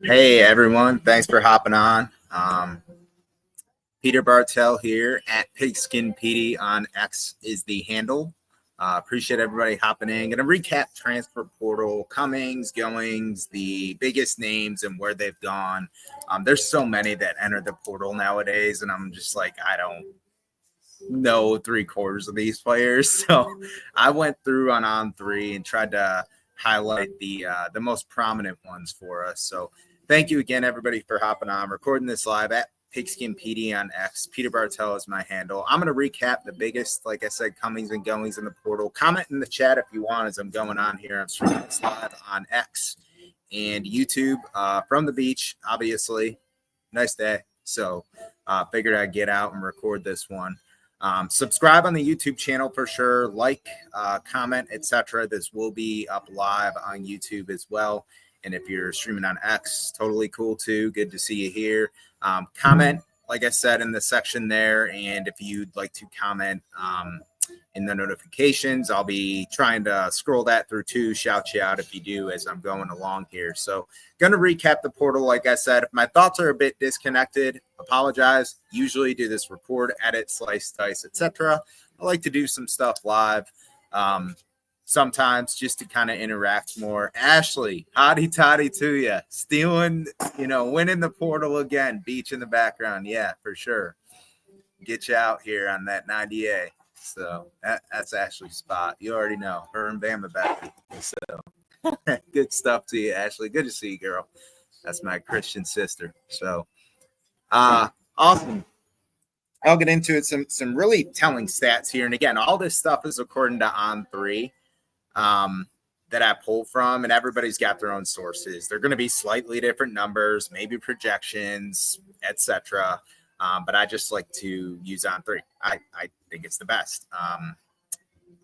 Hey everyone, thanks for hopping on. Peter Bartell here at Pigskin PD on X is the handle. Appreciate everybody hopping in. Going to recap transfer portal comings, goings, the biggest names and where they've gone. There's so many that enter the portal nowadays, and I'm just like, I don't know 3/4 of these players. So I went through on three and tried to highlight the most prominent ones for us. So thank you again, everybody, for hopping on. I'm recording this live at Pigskin PD on X. Peter Bartell is my handle. I'm going to recap the biggest, like I said, comings and goings in the portal. Comment in the chat if you want as I'm going on here. I'm streaming this live on X and YouTube from the beach, obviously. Nice day. So figured I'd get out and record this one. Subscribe on the YouTube channel for sure. Like, comment, etc. This will be up live on YouTube as well. And if you're streaming on X, totally cool too. Good to see you here. Comment, like I said, in the section there. And if you'd like to comment in the notifications, I'll be trying to scroll that through too. Shout you out if you do as I'm going along here. So going to recap the portal. Like I said, if my thoughts are a bit disconnected, apologize. Usually do this record, edit, slice, dice, etc. I like to do some stuff live. Sometimes just to kind of interact more. Ashley, hotty toddy to you. Stealing, winning the portal again. Beach in the background. Yeah, for sure. Get you out here on that 90A. So that's Ashley's spot. You already know. Her and Bama back. So good stuff to you, Ashley. Good to see you, girl. That's my Christian sister. So awesome. I'll get into it. Some really telling stats here. And again, all this stuff is according to On3. That I pulled from, and everybody's got their own sources. They're going to be slightly different numbers, maybe projections, etc. But I just like to use On3. I think it's the best.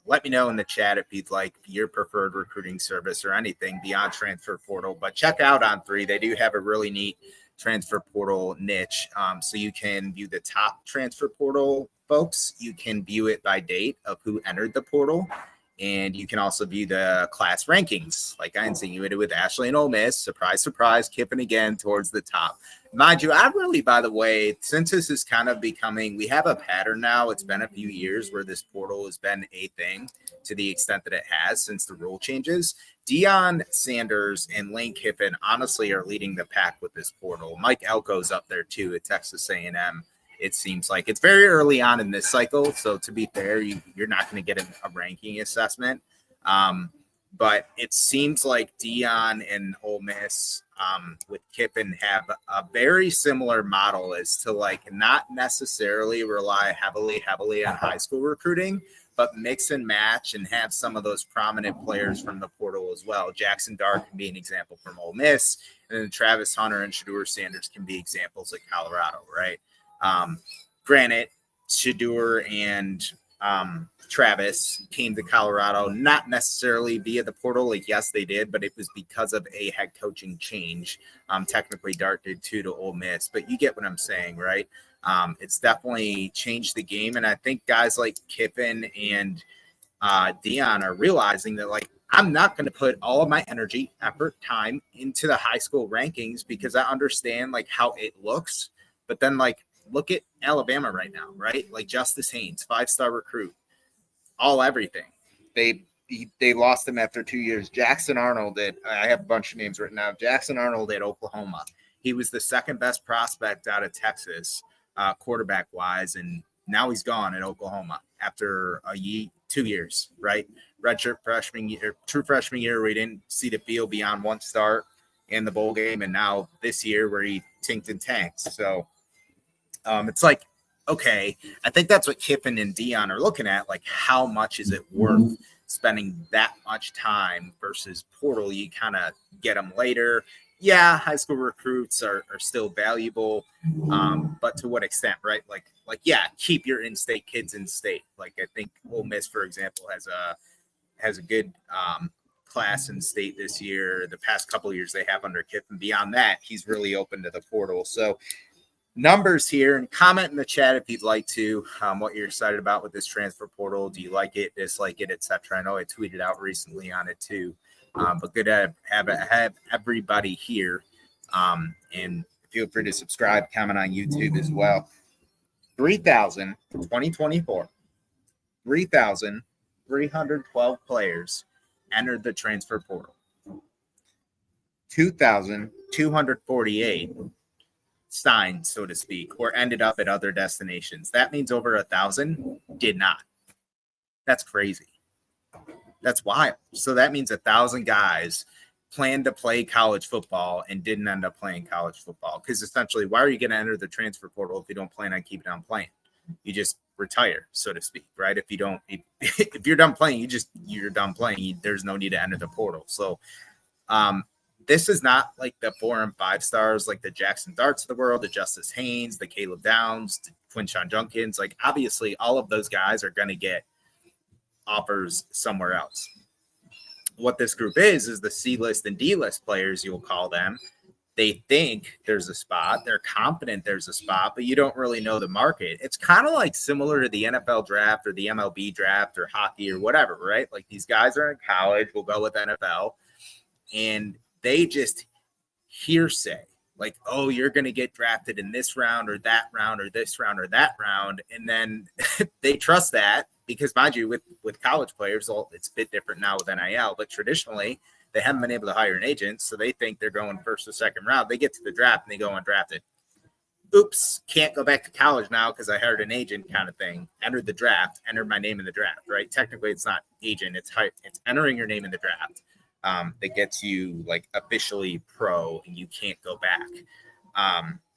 Let me know in the chat if you'd like your preferred recruiting service or anything beyond transfer portal. But check out On3. They do have a really neat transfer portal niche. So you can view the top transfer portal folks. You can view it by date of who entered the portal. And you can also view the class rankings, like I insinuated with Ashley and Ole Miss. Surprise, surprise, Kiffin again towards the top. Mind you, I really, by the way, since this is kind of becoming, we have a pattern now. It's been a few years where this portal has been a thing to the extent that it has since the rule changes. Deion Sanders and Lane Kiffin honestly are leading the pack with this portal. Mike Elko's up there too at Texas A&M. It seems like it's very early on in this cycle. So to be fair, you're not going to get a ranking assessment. But it seems like Deion and Ole Miss with Kiffin have a very similar model as to like not necessarily rely heavily on high school recruiting, but mix and match and have some of those prominent players from the portal as well. Jackson Dart can be an example from Ole Miss, and then Travis Hunter and Shedeur Sanders can be examples at Colorado, right? Granted, Shedeur and Travis came to Colorado not necessarily via the portal. Like, yes, they did, but it was because of a head coaching change. Technically, Dart did too to Ole Miss, but you get what I'm saying, right? It's definitely changed the game, and I think guys like Kiffin and Deion are realizing that, like, I'm not going to put all of my energy, effort, time into the high school rankings because I understand like how it looks, but then like look at Alabama right now, right? Like Justice Haynes, 5-star recruit, all everything. They lost him after 2 years. Jackson Arnold I have a bunch of names written down. Jackson Arnold at Oklahoma. He was the second best prospect out of Texas, quarterback wise, and now he's gone at Oklahoma after 2 years, right? Redshirt freshman year, true freshman year, where he didn't see the field beyond one start in the bowl game, and now this year where he tinked and tanked. So it's like, okay, I think that's what Kiffin and Deion are looking at. Like, how much is it worth spending that much time versus portal? You kind of get them later. Yeah, high school recruits are still valuable, but to what extent, right? Like, yeah, keep your in-state kids in state. Like, I think Ole Miss, for example, has a good class in state this year. The past couple of years they have under Kiffin. Beyond that, he's really open to the portal. So numbers here, and comment in the chat if you'd like to, what you're excited about with this transfer portal. Do you like it, dislike it, etc.? I know I tweeted out recently on it too. But good to have everybody here. And feel free to subscribe, comment on YouTube as well. 2024, 3,312 players entered the transfer portal. 2,248 signed, so to speak, or ended up at other destinations. That means over 1,000 did not. That's crazy. That's wild. So that means 1,000 guys planned to play college football and didn't end up playing college football. Because essentially, why are you going to enter the transfer portal if you don't plan on keeping on playing? You just retire, so to speak, right? If you're done playing, you're done playing. There's no need to enter the portal. So this is not like the 4 and 5 stars, like the Jackson Darts of the world, the Justice Haynes, the Caleb Downs, the Quinshon Junkins. Like obviously all of those guys are going to get offers somewhere else. What this group is the C-list and D-list players, you'll call them. They think there's a spot. They're confident there's a spot, but you don't really know the market. It's kind of like similar to the NFL draft or the MLB draft or hockey or whatever, right? Like these guys are in college. We'll go with NFL. And they just hearsay like, oh, you're going to get drafted in this round or that round or this round or that round. And then they trust that because, mind you, with college players, it's a bit different now with NIL, but traditionally they haven't been able to hire an agent. So they think they're going first or second round. They get to the draft and they go undrafted. Oops, can't go back to college now because I hired an agent kind of thing. Entered the draft, entered my name in the draft, right? Technically, it's not agent. It's entering your name in the draft. That gets you like officially pro and you can't go back.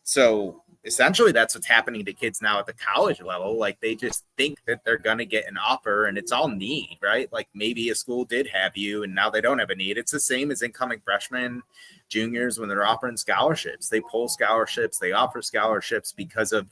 So essentially that's what's happening to kids now at the college level. Like they just think that they're going to get an offer and it's all need, right? Like maybe a school did have you and now they don't have a need. It's the same as incoming freshmen, juniors, when they're offering scholarships. They pull scholarships, they offer scholarships because of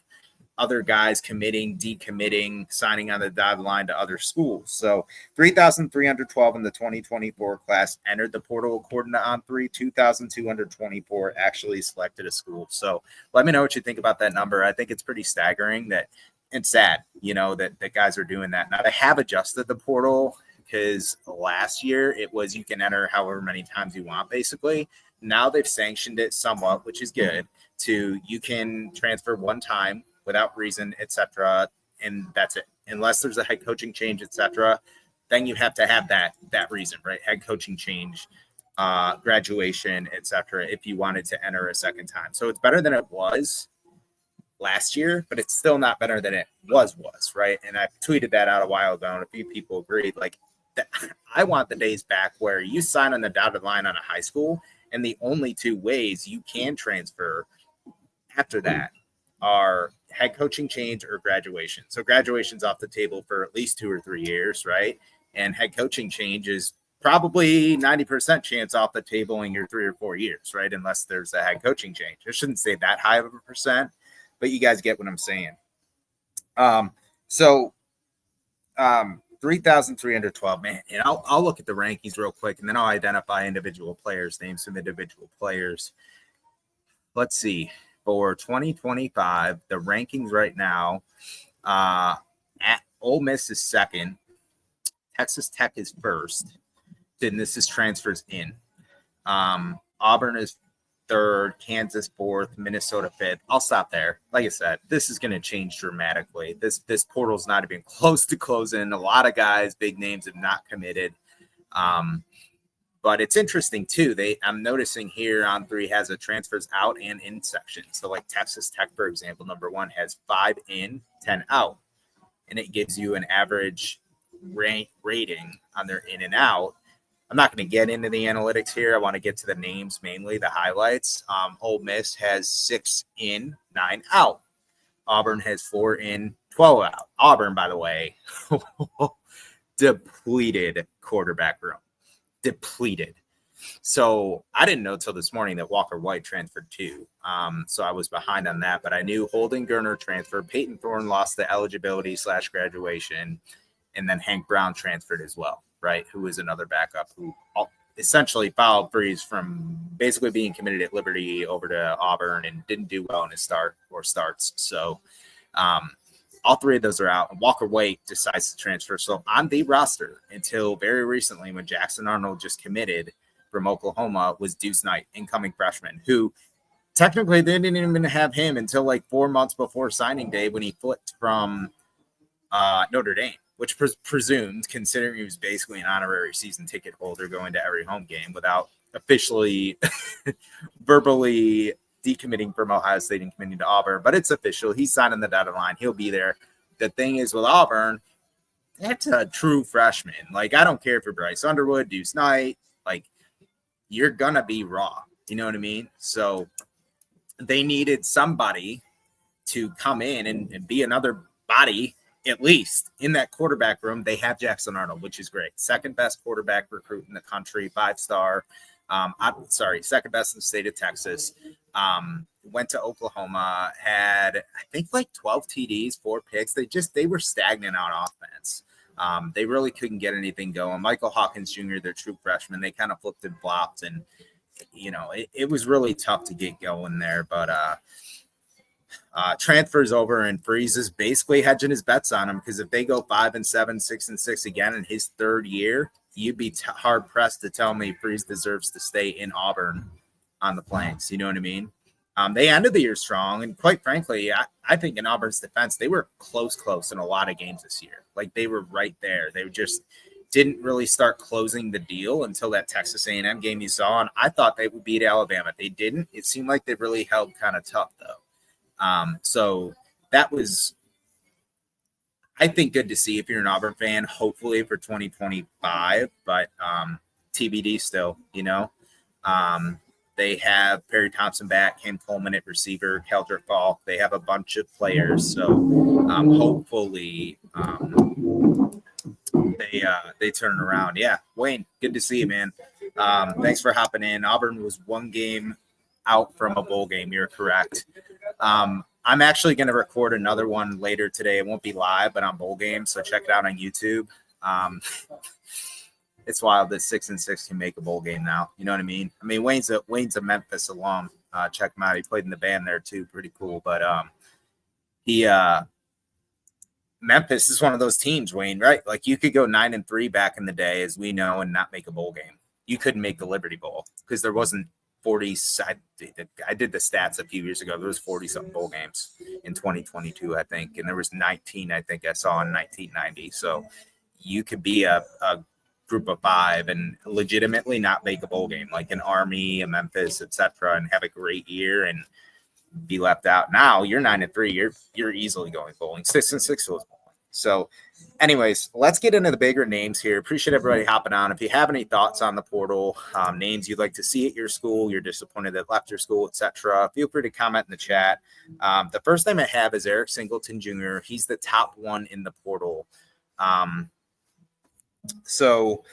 other guys committing, decommitting, signing on the dotted line to other schools. So 3,312 in the 2024 class entered the portal according to On3. 2,224 actually selected a school. So let me know what you think about that number. I think it's pretty staggering that it's sad, that guys are doing that. Now they have adjusted the portal because last year it was you can enter however many times you want, basically. Now they've sanctioned it somewhat, which is good, to you can transfer one time without reason, etc. And that's it. Unless there's a head coaching change, etc., then you have to have that reason, right? Head coaching change, graduation, etc. if you wanted to enter a second time. So it's better than it was last year, but it's still not better than it was, right? And I tweeted that out a while ago, and a few people agreed. Like, I want the days back where you sign on the dotted line on a high school, and the only two ways you can transfer after that are head coaching change or graduation. So graduation's off the table for at least 2 or 3 years, right? And head coaching change is probably 90% chance off the table in your 3 or 4 years, right? Unless there's a head coaching change. I shouldn't say that high of a percent, but you guys get what I'm saying. 3,312, man. And I'll look at the rankings real quick, and then I'll identify individual players, name some individual players. Let's see. For 2025, the rankings right now, at Ole Miss is second, Texas Tech is first, then this is transfers in. Auburn is third, Kansas fourth, Minnesota fifth. I'll stop there. Like I said, this is going to change dramatically. This portal's not even close to closing. A lot of guys, big names, have not committed. But it's interesting too. I'm noticing here On3 has a transfers out and in section. So like Texas Tech, for example, number 1 has 5 in, 10 out. And it gives you an average rating on their in and out. I'm not going to get into the analytics here. I want to get to the names, mainly the highlights. Ole Miss has 6 in, 9 out. Auburn has 4 in, 12 out. Auburn, by the way, depleted quarterback room. Depleted. So I didn't know till this morning that Walker White transferred too. So I was behind on that, but I knew Holden Gerner transferred. Peyton Thorne lost the eligibility / graduation, and then Hank Brown transferred as well, right? Who is another backup who essentially followed Freeze from basically being committed at Liberty over to Auburn and didn't do well in his starts. So All three of those are out. And Walker White decides to transfer. So on the roster until very recently, when Jackson Arnold just committed from Oklahoma, was Deuce Knight, incoming freshman, who technically they didn't even have him until like 4 months before signing day when he flipped from Notre Dame, which presumed, considering he was basically an honorary season ticket holder going to every home game without officially verbally decommitting from Ohio State and committing to Auburn. But it's official. He's signing the dotted line. He'll be there. The thing is with Auburn, that's a true freshman. Like, I don't care if you're Bryce Underwood, Deuce Knight, like, you're going to be raw. You know what I mean? So they needed somebody to come in and be another body, at least in that quarterback room. They have Jackson Arnold, which is great. Second best quarterback recruit in the country, 5-star. Second best in the state of Texas. Went to Oklahoma, had, I think, like 12 TDs, 4 picks. They were stagnant on offense. They really couldn't get anything going. Michael Hawkins Jr., their true freshman, they kind of flipped and flopped, and it was really tough to get going there. But transfers over, and Freeze is basically hedging his bets on him, because if they go 5-7, 6-6 again in his third year, you'd be hard pressed to tell me Freeze deserves to stay in Auburn on the Plains. You know what I mean? They ended the year strong, and quite frankly, I think in Auburn's defense, they were close in a lot of games this year. Like, they were right there. They just didn't really start closing the deal until that Texas A&M game you saw, and I thought they would beat Alabama. They didn't. It seemed like they really held kind of tough, though. So that was, I think, good to see if you're an Auburn fan, hopefully for 2025, but TBD still, They have Perry Thompson back, Cam Coleman at receiver, Keldrick Falk. They have a bunch of players, so hopefully they turn it around. Yeah, Wayne, good to see you, man. Thanks for hopping in. Auburn was one game out from a bowl game. You're correct. I'm actually going to record another one later today. It won't be live, but on bowl games, so check it out on YouTube. It's wild that 6-6 can make a bowl game now. You know what I mean? I mean, Wayne's a Memphis alum. Check him out. He played in the band there too. Pretty cool. But Memphis is one of those teams, Wayne, right? Like, you could go 9-3 back in the day, as we know, and not make a bowl game. You couldn't make the Liberty Bowl because there wasn't 40. I did the stats a few years ago. There was 40-something bowl games in 2022, I think, and there was 19, I think I saw in 1990. So you could be a group of 5 and legitimately not make a bowl game, like an Army, a Memphis, etc., and have a great year and be left out. Now you're 9-3. You're easily going bowling. 6-6 was bowling. So anyways, let's get into the bigger names here. Appreciate everybody hopping on. If you have any thoughts on the portal, names you'd like to see at your school, you're disappointed that left your school, etc., feel free to comment in the chat. The first name I have is Eric Singleton Jr. He's the top one in the portal. So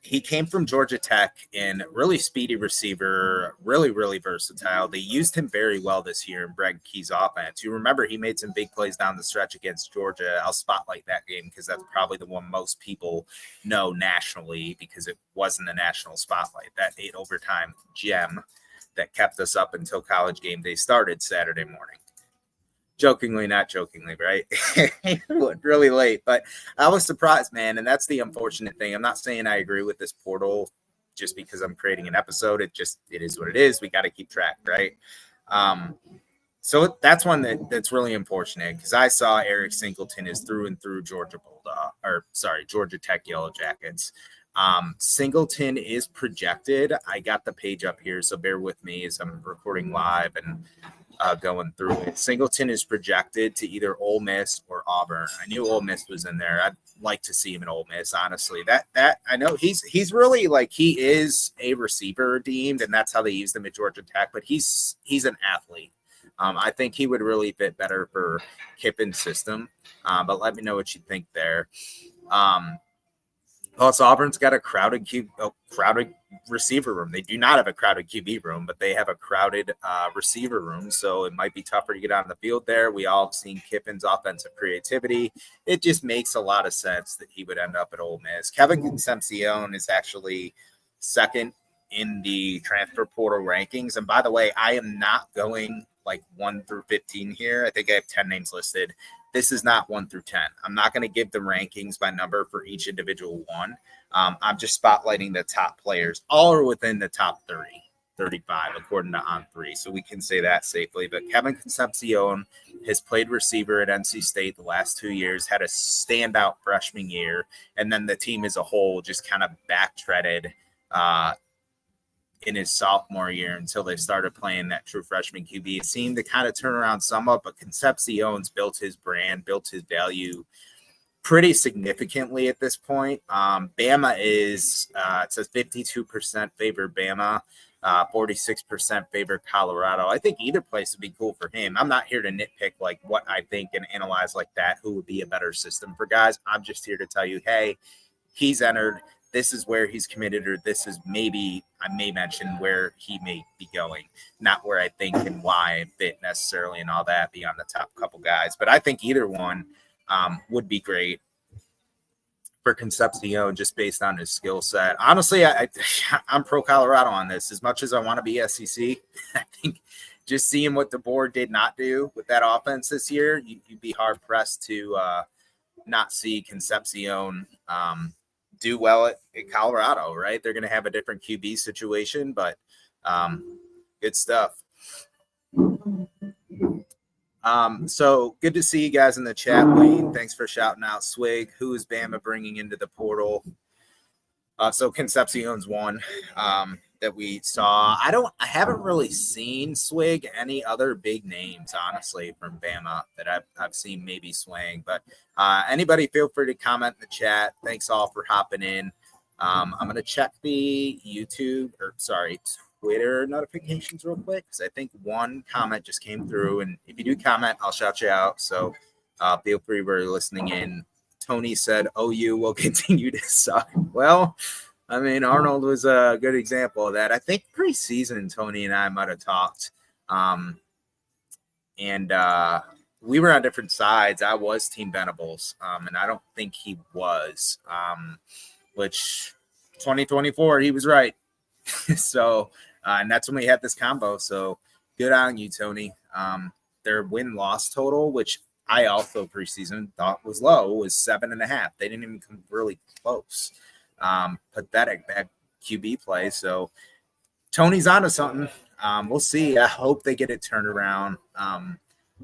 he came from Georgia Tech, and really speedy receiver, really, really versatile. They used him very well this year in Brad Key's offense. You remember he made some big plays down the stretch against Georgia. I'll spotlight that game because that's probably the one most people know nationally, because it wasn't a national spotlight. That 8 overtime gem that kept us up until College game day started Saturday morning. Jokingly, not jokingly, right? It went really late, but I was surprised, man. And that's the unfortunate thing. I'm not saying I agree with this portal just because I'm creating an episode. It is what it is. We got to keep track, right? So that's one that's really unfortunate, because I saw Eric Singleton is through and through Georgia Tech Yellow Jackets. Singleton is projected. I got the page up here, so bear with me as I'm recording live and going through it. Singleton is projected to either Ole Miss or Auburn. I knew Ole Miss was in there. I'd like to see him in Ole Miss, honestly. That I know he's really, like, he is a receiver deemed, and that's how they used him at Georgia Tech, but he's an athlete. I think he would really fit better for Kippen's system. But let me know what you think there. Also, Auburn's got a crowded receiver room. They do not have a crowded QB room, but they have a crowded receiver room, so it might be tougher to get on the field there. We all have seen Kippen's offensive creativity. It just makes a lot of sense that he would end up at Ole Miss. Kevin Concepcion is actually second in the transfer portal rankings. And by the way, I am not going like 1 through 15 here. I think I have 10 names listed. this is not 1 through 10. I'm not going to give the rankings by number for each individual one. I'm just spotlighting the top players. All are within the top 30, 35, according to On3. So we can say that safely. But Kevin Concepcion has played receiver at NC State the last 2 years, had a standout freshman year, and then the team as a whole just kind of backtracked in his sophomore year until they started playing that true freshman QB. It seemed to kind of turn around somewhat, but Concepcion's built his brand, built his value pretty significantly at this point. Bama is, it says 52% favor Bama, 46% favor Colorado. I think either place would be cool for him. I'm not here to nitpick like what I think and analyze like that, who would be a better system for guys. I'm just here to tell you, hey, he's entered. This is where he's committed, or this is maybe I may mention where he may be going, not where I think and why and fit necessarily and all that beyond the top couple guys. But I think either one would be great for Concepcion just based on his skill set. Honestly, I'm pro Colorado on this. As much as I want to be SEC, I think just seeing what the board did not do with that offense this year, you'd be hard pressed to not see Concepcion do well at Colorado, right? They're going to have a different QB situation, but good stuff. So good to see you guys in the chat, Wayne. Thanks for shouting out Swig. Who is Bama bringing into the portal? So Concepcion's one that we saw. I haven't really seen Swig any other big names, honestly, from Bama that I've seen maybe swing. But anybody feel free to comment in the chat. Thanks all for hopping in. I'm gonna check the Twitter notifications real quick because I think one comment just came through, and if you do comment, I'll shout you out. So feel free for listening in. Tony said OU will continue to suck. Well, I mean, Arnold was a good example of that. I think preseason, Tony and I might have talked. And we were on different sides. I was Team Venables, and I don't think he was, which 2024, he was right. So, and that's when we had this combo. So good on you, Tony. Their win-loss total, which I also preseason thought was low, was 7.5. They didn't even come really close. Pathetic bad QB play. So Tony's onto something. We'll see. I hope they get it turned around.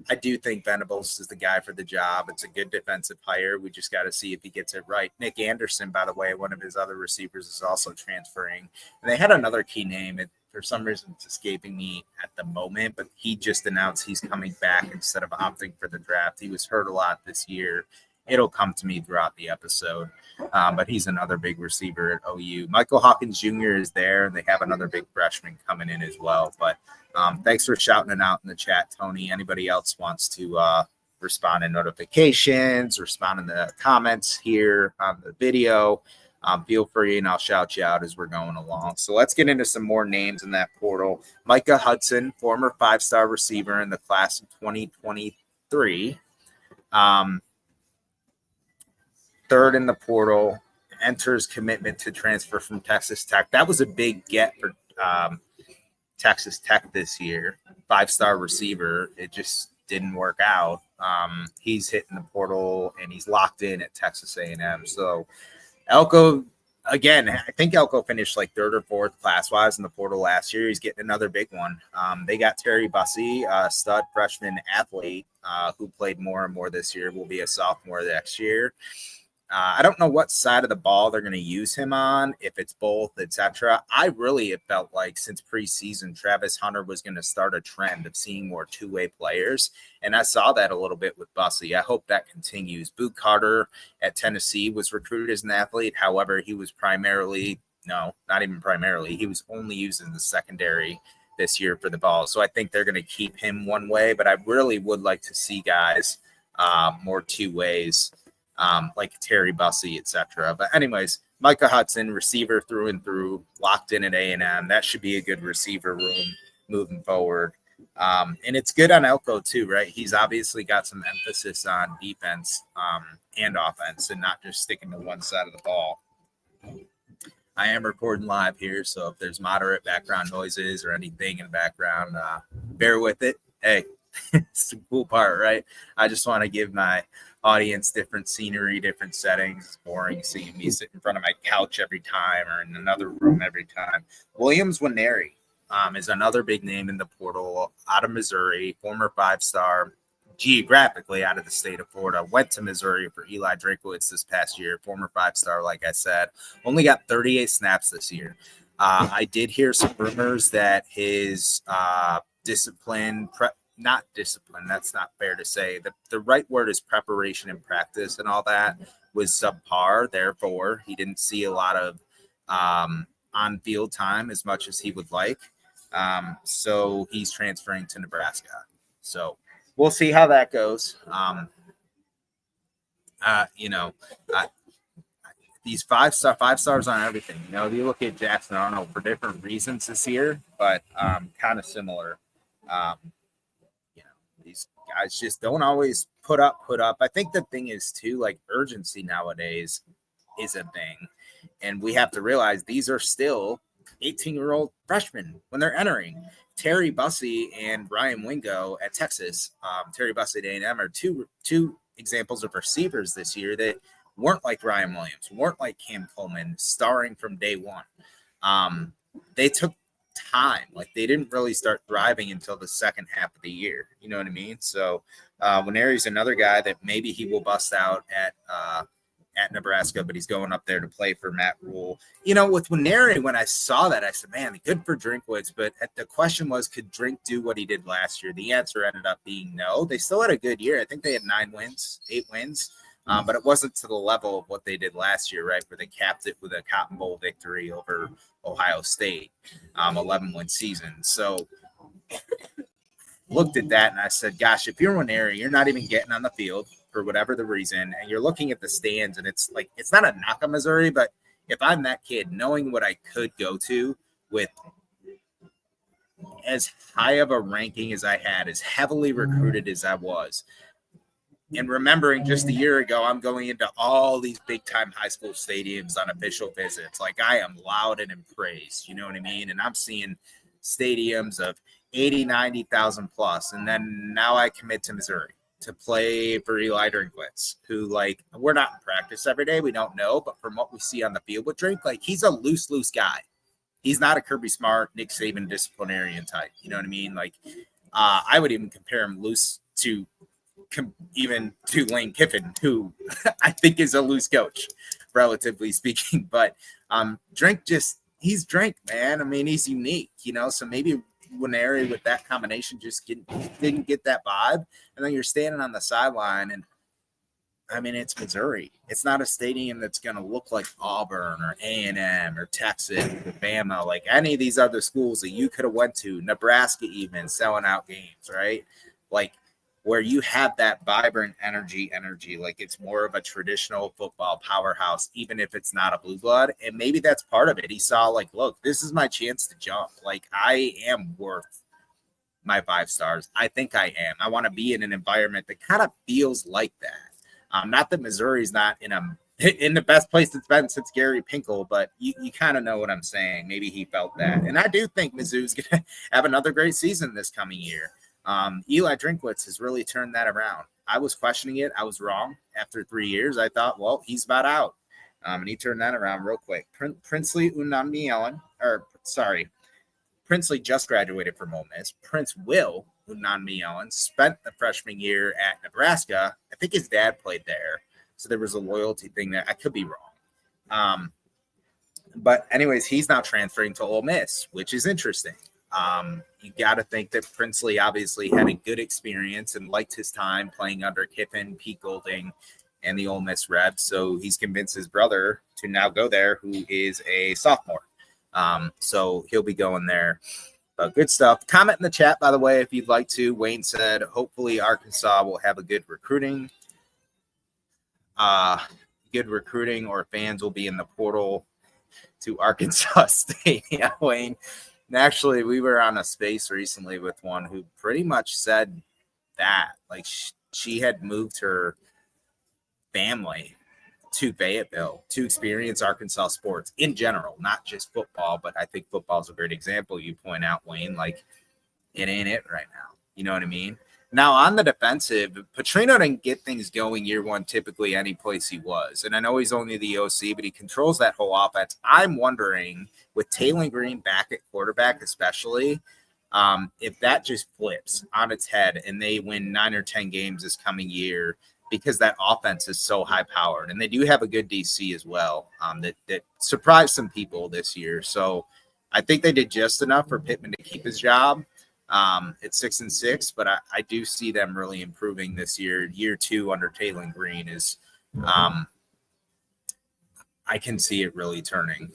I do think Venables is the guy for the job. It's a good defensive hire. We just got to see if he gets it right. Nick Anderson, by the way, one of his other receivers, is also transferring. And they had another key name. For some reason, it's escaping me at the moment, but he just announced he's coming back instead of opting for the draft. He was hurt a lot this year. It'll come to me throughout the episode, but he's another big receiver at OU. Michael Hawkins Jr. is there, and they have another big freshman coming in as well. But thanks for shouting it out in the chat, Tony. Anybody else wants to respond in notifications, respond in the comments here on the video, feel free, and I'll shout you out as we're going along. So let's get into some more names in that portal. Micah Hudson, former 5-star receiver in the class of 2023. Third in the portal, enters commitment to transfer from Texas Tech. That was a big get for Texas Tech this year. 5-star receiver. It just didn't work out. He's hitting the portal, and he's locked in at Texas A&M. So Elko, again, I think Elko finished like 3rd or 4th class-wise in the portal last year. He's getting another big one. They got Terry Bussey, a stud freshman athlete who played more and more this year, will be a sophomore next year. I don't know what side of the ball they're going to use him on, if it's both, etc. I really have felt like since preseason, Travis Hunter was going to start a trend of seeing more two-way players, and I saw that a little bit with Bussey. I hope that continues. Boot Carter at Tennessee was recruited as an athlete. However, he was he was only used in the secondary this year for the ball. So I think they're going to keep him one way, but I really would like to see guys more two ways. Like Terry Bussey, etc. But anyways, Micah Hudson, receiver through and through, locked in at A&M. That should be a good receiver room moving forward. And it's good on Elko too, right? He's obviously got some emphasis on defense and offense and not just sticking to one side of the ball. I am recording live here, so if there's moderate background noises or anything in the background, bear with it. Hey, It's the cool part, right? I just want to give my audience different scenery, different settings. It's boring seeing me sit in front of my couch every time or in another room every time. Williams Winery is another big name in the portal out of Missouri, former 5-star, geographically out of the state of Florida. Went to Missouri for Eli Drinkwitz this past year, former 5-star, like I said. Only got 38 snaps this year. I did hear some rumors that his discipline, not discipline, that's not fair to say. The right word is preparation and practice and all that was subpar. Therefore, he didn't see a lot of on-field time as much as he would like. So he's transferring to Nebraska. So we'll see how that goes. These five stars on everything. You look at Jackson Arnold for different reasons this year, but kind of similar. These guys just don't always put up. I think the thing is too, like, urgency nowadays is a thing. And we have to realize these are still 18-year-old freshmen when they're entering. Terry Bussey and Ryan Wingo at Texas, Terry Bussey at A&M are two examples of receivers this year that weren't like Ryan Williams, weren't like Cam Coleman, starring from day one. They took time. Like, they didn't really start thriving until the second half of the year. You know what I mean? So Winery's another guy that maybe he will bust out at Nebraska, but he's going up there to play for Matt Rule. With Winery, when I saw that, I said, man, good for Drinkwitz. But the question was, could Drink do what he did last year? The answer ended up being no. They still had a good year. I think they had 8 wins. But it wasn't to the level of what they did last year, right, where they capped it with a Cotton Bowl victory over Ohio State, 11-win season. So looked at that and I said, gosh, if you're Winery, you're not even getting on the field for whatever the reason, and you're looking at the stands, and it's like, it's not a knock on Missouri, but if I'm that kid, knowing what I could go to with as high of a ranking as I had, as heavily recruited as I was, and remembering just a year ago, I'm going into all these big-time high school stadiums on official visits. Like, I am lauded and praised, you know what I mean? And I'm seeing stadiums of 80, 90,000 plus. And then now I commit to Missouri to play for Eli Drinkwitz, who, like, we're not in practice every day. We don't know. But from what we see on the field with Drink, like, he's a loose guy. He's not a Kirby Smart, Nick Saban disciplinarian type. You know what I mean? Like, I would even compare him loose to even to Lane Kiffin, who I think is a loose coach, relatively speaking. But Drink he's Drink, man. I mean, he's unique, so maybe Winery with that combination just didn't get that vibe. And then you're standing on the sideline, and I mean, it's Missouri. It's not a stadium that's going to look like Auburn or A&M or Texas or Bama, like any of these other schools that you could have went to, Nebraska even, selling out games, right? Like, where you have that vibrant energy, like it's more of a traditional football powerhouse, even if it's not a blue blood. And maybe that's part of it. He saw, like, look, this is my chance to jump. Like, I am worth my 5 stars. I think I am. I want to be in an environment that kind of feels like that. Not that Missouri's not in the best place it's been since Gary Pinkel, but you kind of know what I'm saying. Maybe he felt that. And I do think Mizzou's going to have another great season this coming year. Eli Drinkwitz has really turned that around. I was questioning it. I was wrong. After 3 years, I thought, well, he's about out. And he turned that around real quick. Princely Princely just graduated from Ole Miss. Prince Will Unanmi-Ellen spent the freshman year at Nebraska. I think his dad played there. So there was a loyalty thing there. I could be wrong. But anyways, he's now transferring to Ole Miss, which is interesting. You got to think that Princely obviously had a good experience and liked his time playing under Kiffin, Pete Golding, and the Ole Miss Rebs. So he's convinced his brother to now go there, who is a sophomore. So he'll be going there. But good stuff. Comment in the chat, by the way, if you'd like to. Wayne said, hopefully Arkansas will have a good recruiting. Or fans will be in the portal to Arkansas State. Yeah, Wayne. And actually, we were on a space recently with one who pretty much said that. Like, she had moved her family to Fayetteville to experience Arkansas sports in general, not just football, but I think football is a great example. You point out, Wayne, like, it ain't it right now. You know what I mean? Now, on the defensive, Petrino didn't get things going year one typically any place he was. And I know he's only the OC, but he controls that whole offense. I'm wondering, with Taylor Green back at quarterback especially, if that just flips on its head and they win 9 or 10 games this coming year, because that offense is so high-powered. And they do have a good DC as well that surprised some people this year. So I think they did just enough for Pittman to keep his job. It's 6-6, but I do see them really improving this year. Year two under Taylor Green is, I can see it really turning.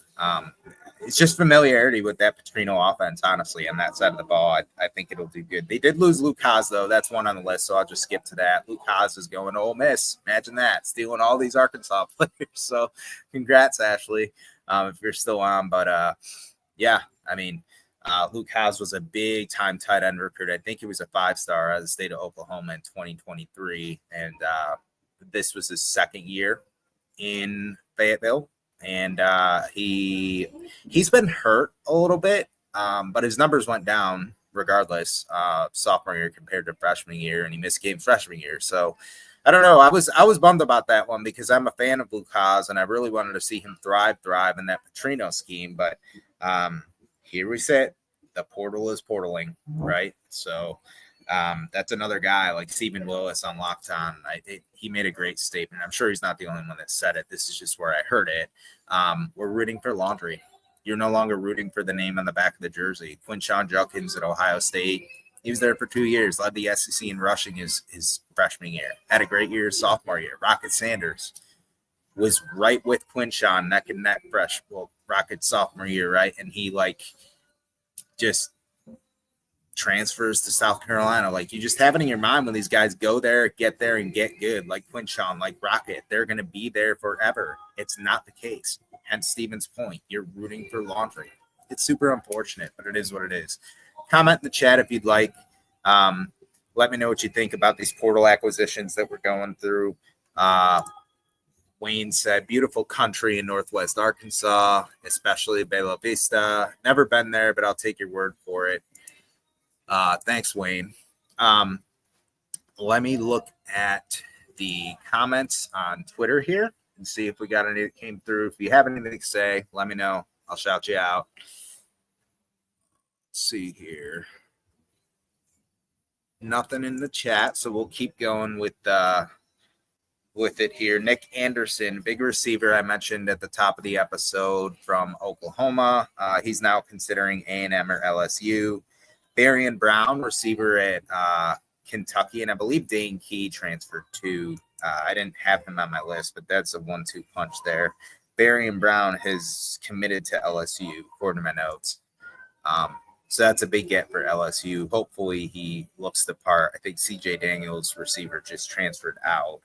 It's just familiarity with that Petrino offense, honestly, on that side of the ball. I think it'll do good. They did lose Luke Haas, though. That's one on the list, so I'll just skip to that. Luke Haas is going to Ole Miss. Imagine that, stealing all these Arkansas players. So congrats, Ashley, if you're still on. But, yeah, I mean, Luke Haas was a big-time tight end recruit. I think he was a 5-star out of the state of Oklahoma in 2023, and this was his second year in Fayetteville. And he's been hurt a little bit, but his numbers went down regardless sophomore year compared to freshman year, and he missed games freshman year. So I don't know. I was bummed about that one because I'm a fan of Luke Haas, and I really wanted to see him thrive in that Petrino scheme. But here we sit. The portal is portaling, right? So that's another guy like Stephen Willis on Locked On. He made a great statement. I'm sure he's not the only one that said it. This is just where I heard it. We're rooting for laundry. You're no longer rooting for the name on the back of the jersey. Quinshon Judkins at Ohio State. He was there for 2 years, led the SEC in rushing his freshman year. Had a great year his sophomore year. Rocket Sanders was right with Quinshon, neck and neck Rocket sophomore year, right? And he just transfers to South Carolina. Like, you just have it in your mind when these guys go there, get good, like Quinshon, like Rocket, they're going to be there forever. It's not the case. Hence Steven's point. You're rooting for laundry. It's super unfortunate, but it is what it is. Comment in the chat if you'd like. Let me know what you think about these portal acquisitions that we're going through. Wayne said, beautiful country in Northwest Arkansas, especially Bella Vista. Never been there, but I'll take your word for it. Thanks, Wayne. Let me look at the comments on Twitter here and see if we got any that came through. If you have anything to say, let me know. I'll shout you out. Let's see here. Nothing in the chat, so we'll keep going with it here. Nick Anderson, big receiver I mentioned at the top of the episode from Oklahoma. He's now considering A&M or LSU. Barian Brown, receiver at Kentucky, and I believe Dane Key transferred too. I didn't have him on my list, but that's a 1-2 punch there. Barian Brown has committed to LSU, according to my notes. So that's a big get for LSU. Hopefully he looks the part. I think CJ Daniels, receiver, just transferred out.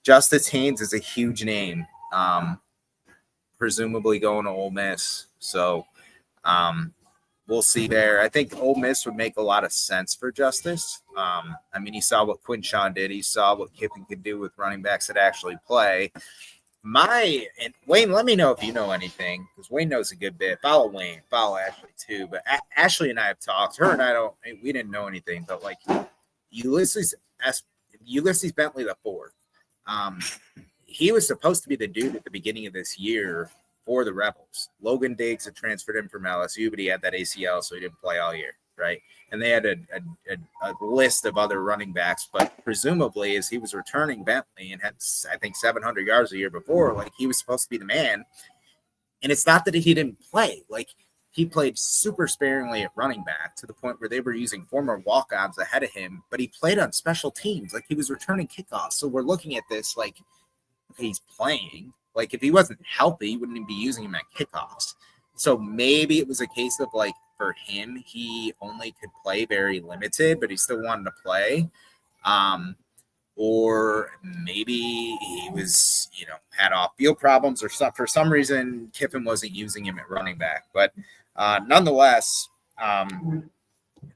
Justice Haynes is a huge name, presumably going to Ole Miss. So we'll see there. I think Ole Miss would make a lot of sense for Justice. I mean, he saw what Quinshon did. He saw what Kiffin could do with running backs that actually play. And Wayne, let me know if you know anything, because Wayne knows a good bit. Follow Wayne, follow Ashley too. But Ashley and I have talked. Her and I we didn't know anything, but like Ulysses Bentley the fourth. He was supposed to be the dude at the beginning of this year for the Rebels. Logan Diggs had transferred him from LSU, but he had that ACL, so he didn't play all year, right? And they had a list of other running backs, but presumably as he was returning Bentley and had, I think, 700 yards a year before, like he was supposed to be the man. And it's not that he didn't play. Like, he played super sparingly at running back to the point where they were using former walk-ons ahead of him, but he played on special teams. Like, he was returning kickoffs. So we're looking at this like, okay, he's playing. Like, if he wasn't healthy, you wouldn't be using him at kickoffs. So maybe it was a case of like, for him, he only could play very limited, but he still wanted to play. Or maybe he was, had off-field problems or for some reason, Kiffin wasn't using him at running back. But nonetheless,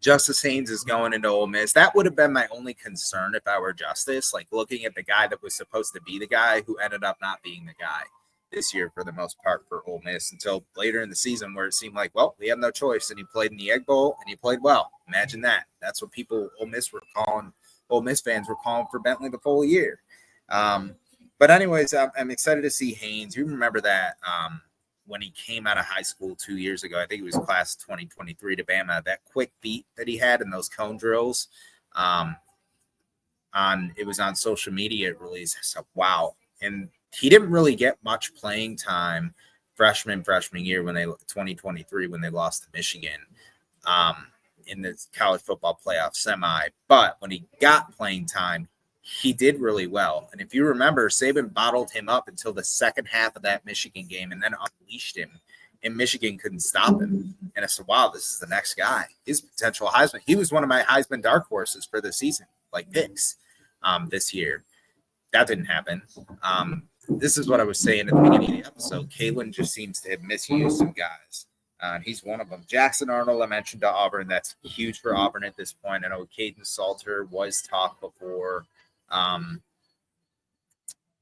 Justice Haynes is going into Ole Miss. That would have been my only concern if I were Justice, like looking at the guy that was supposed to be the guy who ended up not being the guy this year for the most part for Ole Miss until later in the season where it seemed like, well, we have no choice. And he played in the Egg Bowl and he played well. Imagine that. That's what Ole Miss were calling Ole Miss fans were calling for Bentley the full year. But anyways, I'm excited to see Haynes. You remember that when he came out of high school 2 years ago, I think it was class 2023 to Bama, that quick beat that he had in those cone drills. It was on social media release. So wow. And he didn't really get much playing time freshman year 2023 when they lost to Michigan in the college football playoff semi. But when he got playing time, he did really well. And if you remember, Saban bottled him up until the second half of that Michigan game and then unleashed him. And Michigan couldn't stop him. And I said, wow, this is the next guy. He's potential Heisman. He was one of my Heisman dark horses for the season, like picks this year. That didn't happen. This is what I was saying at the beginning of the episode. Kalen just seems to have misused some guys. He's one of them. Jackson Arnold, I mentioned to Auburn. That's huge for Auburn at this point. I know Caden Salter was talked before.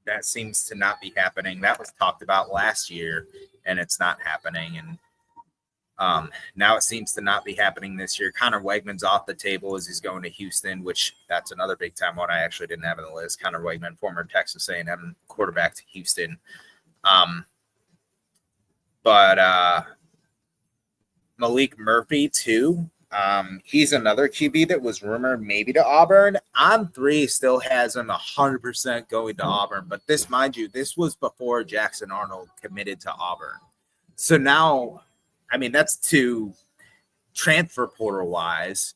That seems to not be happening. That was talked about last year, and it's not happening. And now it seems to not be happening this year. Connor Wegman's off the table as he's going to Houston, which that's another big time one I actually didn't have on the list. Connor Wegman, former Texas A&M quarterback to Houston. But Malik Murphy too. He's another QB that was rumored maybe to Auburn. On 3 still has him 100% going to Auburn. But this, mind you, this was before Jackson Arnold committed to Auburn. So now, I mean, that's 2 transfer portal wise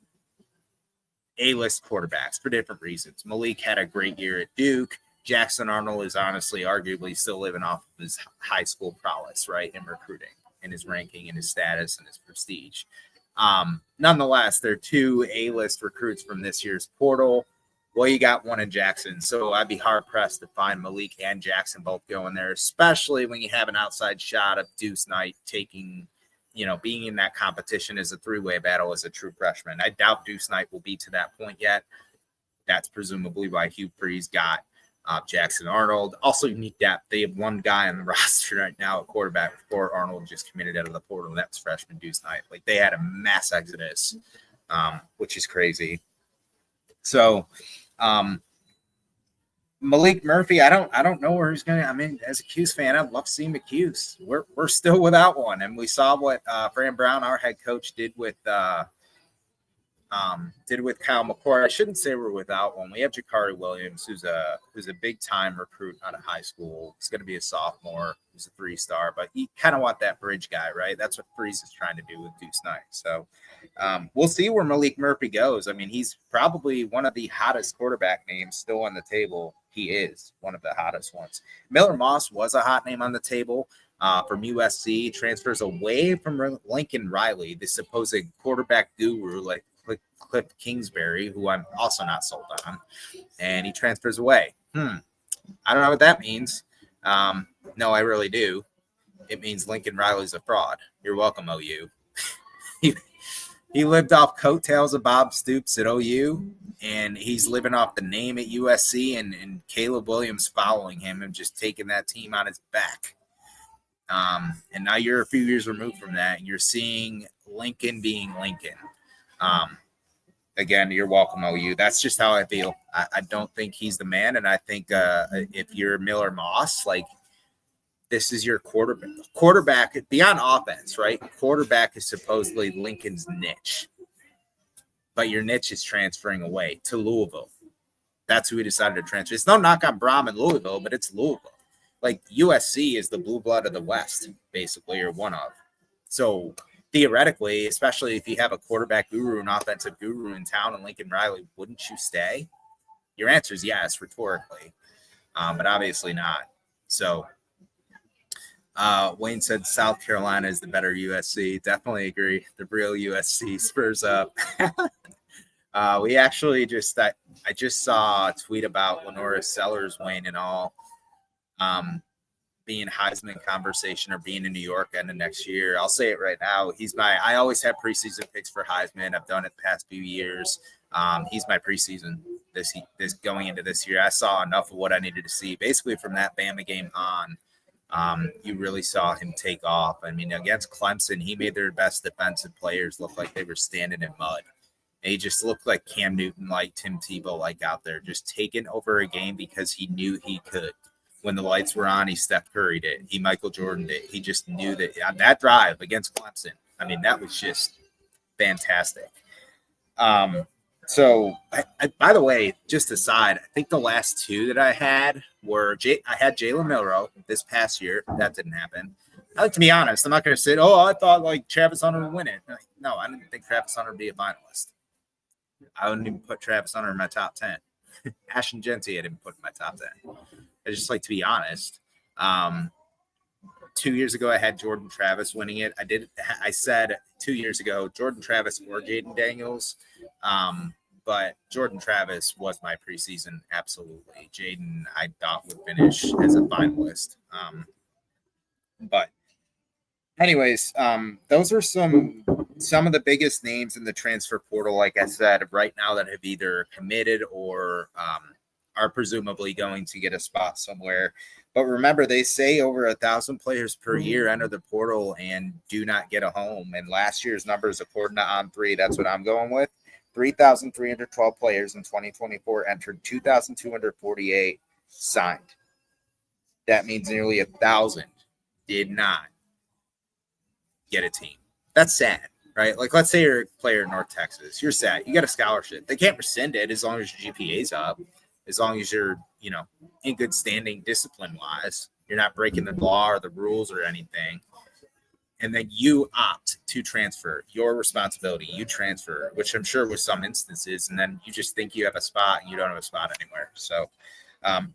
A-list quarterbacks for different reasons. Malik had a great year at Duke. Jackson Arnold is honestly arguably still living off of his high school prowess, right, in recruiting and his ranking and his status and his prestige. Nonetheless, they're 2 A-list recruits from this year's portal. Well, you got one in Jackson, so I'd be hard-pressed to find Malik and Jackson both going there, especially when you have an outside shot of Deuce Knight taking, being in that competition as a 3-way battle as a true freshman. I doubt Deuce Knight will be to that point yet. That's presumably why Hugh Freeze got Jackson Arnold. Also, you need depth. They have one guy on the roster right now at quarterback before Arnold just committed out of the portal, and that's freshman Deuce Knight. Like, they had a mass exodus, which is crazy. So, Malik Murphy, I don't know where he's going to. I mean, as a Cuse fan, I'd love to see him at Cuse. We're still without one, and we saw what Fran Brown, our head coach, did with Kyle McCord. I shouldn't say we're without one. We have Jakari Williams, who's a big time recruit out of high school. He's going to be a sophomore. He's a 3-star, but you kind of want that bridge guy, right? That's what Freeze is trying to do with Deuce Knight. So we'll see where Malik Murphy goes. I mean, he's probably one of the hottest quarterback names still on the table. He is one of the hottest ones. Miller Moss was a hot name on the table from USC. Transfers away from Lincoln Riley, the supposed quarterback guru, like Cliff Kingsbury, who I'm also not sold on, and he transfers away. I don't know what that means. No, I really do. It means Lincoln Riley's a fraud. You're welcome, OU. He lived off coattails of Bob Stoops at OU, and he's living off the name at USC and Caleb Williams following him and just taking that team on his back. And now you're a few years removed from that, and you're seeing Lincoln being Lincoln. Again, you're welcome, OU. That's just how I feel. I don't think he's the man, and I think if you're Miller Moss, like, this is your quarterback beyond offense, right? Quarterback is supposedly Lincoln's niche, but your niche is transferring away to Louisville. That's who he decided to transfer. It's no knock on Brom in Louisville, but it's Louisville. Like, USC is the blue blood of the West, basically, or one of. So theoretically, especially if you have a quarterback guru, an offensive guru in town, and Lincoln Riley, wouldn't you stay? Your answer is yes, rhetorically, but obviously not. So Wayne said South Carolina is the better USC. Definitely agree. The real USC. Spurs up. We actually I just saw a tweet about Lenora Sellers, Wayne, and all being Heisman conversation or being in New York end of next year. I'll say it right now. I always have preseason picks for Heisman. I've done it the past few years. He's my preseason this going into this year. I saw enough of what I needed to see. Basically, from that Bama game on, you really saw him take off. I mean, against Clemson, he made their best defensive players look like they were standing in mud. And he just looked like Cam Newton, like Tim Tebow, like out there, just taking over a game because he knew he could. When the lights were on, he Steph Curry'd it. He Michael Jordan'd it. He just knew that on that drive against Clemson, I mean, that was just fantastic. So, by the way, just aside, I think the last two that I had were I had Jalen Milroe this past year. That didn't happen. I like to be honest. I'm not going to say, oh, I thought like Travis Hunter would win it. No, I didn't think Travis Hunter would be a finalist. I wouldn't even put Travis Hunter in my top 10. Ashton Genty, I didn't put in my top 10. I just like to be honest. 2 years ago, I had Jordan Travis winning it. I said 2 years ago, Jordan Travis or Jaden Daniels. But Jordan Travis was my preseason. Absolutely. Jaden, I thought would finish as a finalist. But anyways, those are some of the biggest names in the transfer portal, like I said, right now that have either committed or are presumably going to get a spot somewhere. But remember, they say over 1,000 players per year enter the portal and do not get a home. And last year's numbers, according to On3, that's what I'm going with. 3,312 players in 2024 entered, 2,248 signed. That means nearly 1,000 did not get a team. That's sad, right? Like, let's say you're a player in North Texas. You're sad. You got a scholarship. They can't rescind it as long as your GPA's up, as long as you're, in good standing discipline-wise. You're not breaking the law or the rules or anything. And then you opt to transfer. Your responsibility. You transfer, which I'm sure was some instances. And then you just think you have a spot and you don't have a spot anywhere. So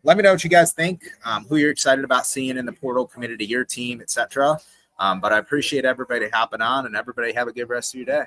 let me know what you guys think, who you're excited about seeing in the portal, committed to your team, etc. But I appreciate everybody hopping on, and everybody have a good rest of your day.